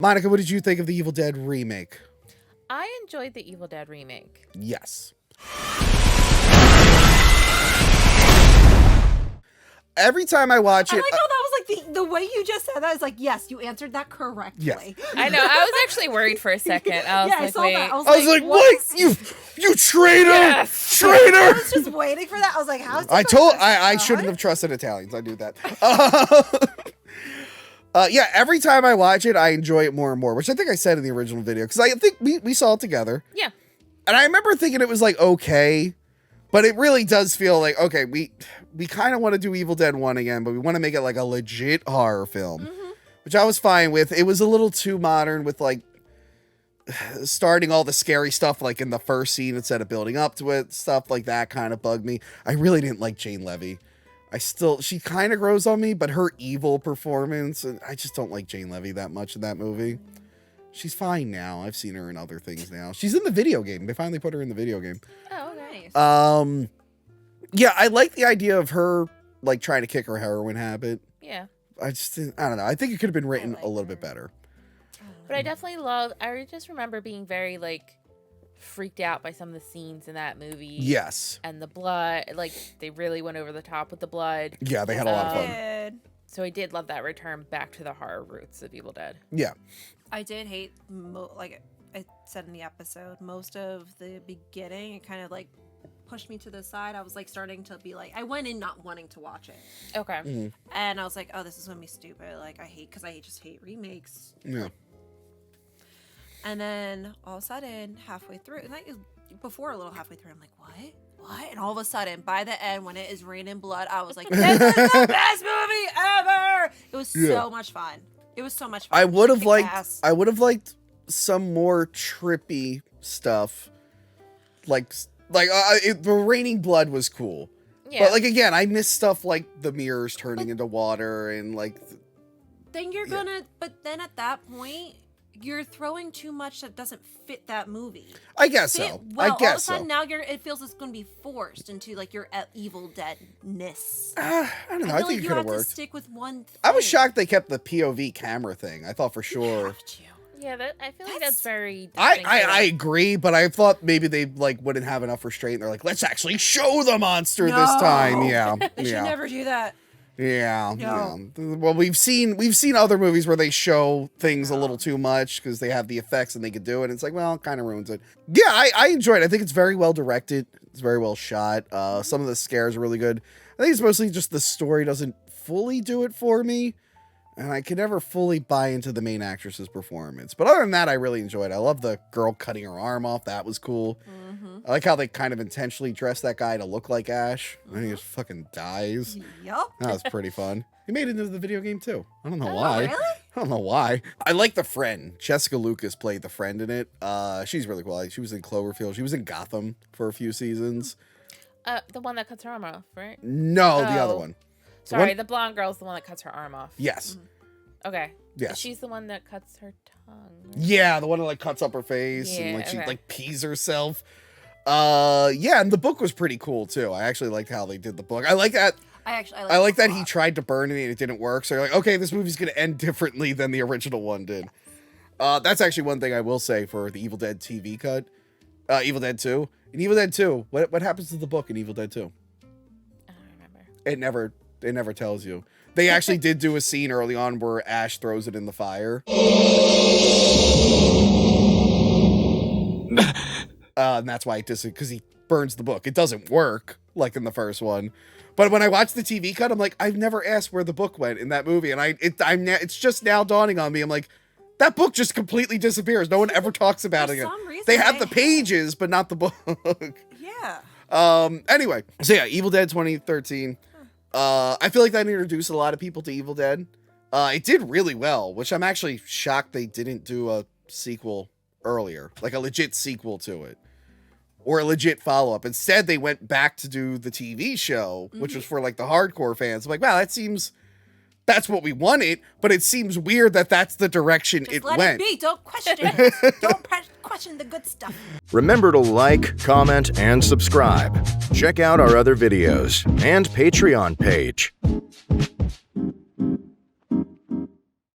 Monica, what did you think of the Evil Dead remake? I enjoyed the Evil Dead remake. Yes. Every time I watch it... I like how that was like the way you just said that is like, yes, you answered that correctly. Yes. I know. I was actually worried for a second. I was I saw wait. that. I was like, what? You traitor! Yes. Traitor! I was just waiting for that. I was like, how's I shouldn't have trusted Italians. I knew that. Yeah, every time I watch it, I enjoy it more and more, which I think I said in the original video, because I think we saw it together. Yeah. And I remember thinking it was like, okay, but it really does feel like, okay, we kind of want to do Evil Dead 1 again, but we want to make it like a legit horror film, which I was fine with. It was a little too modern with like starting all the scary stuff like in the first scene instead of building up to it. Stuff like that kind of bugged me. I really didn't like Jane Levy. She kind of grows on me, but her evil performance, and I just don't like Jane Levy that much in that movie. She's fine now. I've seen her in other things now. She's in the video game. They finally put her in the video game. Oh, nice. Yeah, I like the idea of her like trying to kick her heroin habit. Yeah. I don't know. I think it could have been written a little bit better. But I definitely I just remember being very like freaked out by some of the scenes in that movie. Yes. And the blood, like they really went over the top with the blood. Yeah, they had a lot of fun. So I did love that return back to the horror roots of Evil Dead. Yeah. I did hate, like I said in the episode, most of the beginning, it kind of like pushed me to the side. I was like starting to be like, I went in not wanting to watch it. Okay. Mm-hmm. And I was like, oh, this is going to be stupid. Like, I just hate remakes. Yeah. And then all of a sudden, halfway through, and before a little halfway through, I'm like, what? And all of a sudden, by the end, when it is raining blood, I was like, this is the best movie ever! It was so much fun. It was so much fun. I would have liked some more trippy stuff. Like the raining blood was cool. Yeah. But like again, I miss stuff like the mirrors turning into water and like then you're gonna but then at that point you're throwing too much that doesn't fit that movie. I guess so. Well, all of a sudden now it feels it's going to be forced into like your Evil Deadness. I don't know. I think it could have worked. To stick with one thing. I was shocked they kept the POV camera thing. I thought for sure. Yeah, I feel like that's very. I agree, but I thought maybe they like wouldn't have enough restraint. They're like, let's actually show the monster this time. Yeah, they should never do that. Yeah, yeah. Well, we've seen other movies where they show things a little too much because they have the effects and they could do it. And it's like, well, it kind of ruins it. Yeah, I enjoyed it. I think it's very well directed. It's very well shot. Some of the scares are really good. I think it's mostly just the story doesn't fully do it for me. And I could never fully buy into the main actress's performance. But other than that, I really enjoyed it. I love the girl cutting her arm off. That was cool. Mm-hmm. I like how they kind of intentionally dressed that guy to look like Ash. And he just fucking dies. Yep. That was pretty fun. He made it into the video game, too. I don't know Oh, why. really? I don't know why. I like the friend. Jessica Lucas played the friend in it. She's really cool. She was in Cloverfield. She was in Gotham for a few seasons. The one that cuts her arm off, right? No, the other one. Sorry, the blonde girl's the one that cuts her arm off. Yes. Mm-hmm. Okay. Yes. She's the one that cuts her tongue. Right? Yeah, the one that like cuts up her face and like she like pees herself. Yeah, and the book was pretty cool too. I actually liked how they did the book. I like that. I like that he tried to burn it and it didn't work. So you're like, okay, this movie's gonna end differently than the original one did. That's actually one thing I will say for the Evil Dead TV cut. Evil Dead 2. In Evil Dead 2, what happens to the book in Evil Dead 2? I don't remember. It never tells you. They actually did do a scene early on where Ash throws it in the fire. And that's why it doesn't, because he burns the book. It doesn't work like in the first one. But when I watched the TV cut, I'm like, I've never asked where the book went in that movie. And it's just now dawning on me. I'm like, that book just completely disappears. No one ever talks about it again. They have the pages, but not the book. Yeah. Anyway, so yeah, Evil Dead 2013. I feel like that introduced a lot of people to Evil Dead. It did really well, which I'm actually shocked they didn't do a sequel earlier, like a legit sequel to it, or a legit follow-up. Instead, they went back to do the TV show, which was for like the hardcore fans. I'm like, wow, that's what we wanted, but it seems weird that that's the direction it went. Let it be. Don't question it. Don't question the good stuff. Remember to like, comment, and subscribe. Check out our other videos and Patreon page.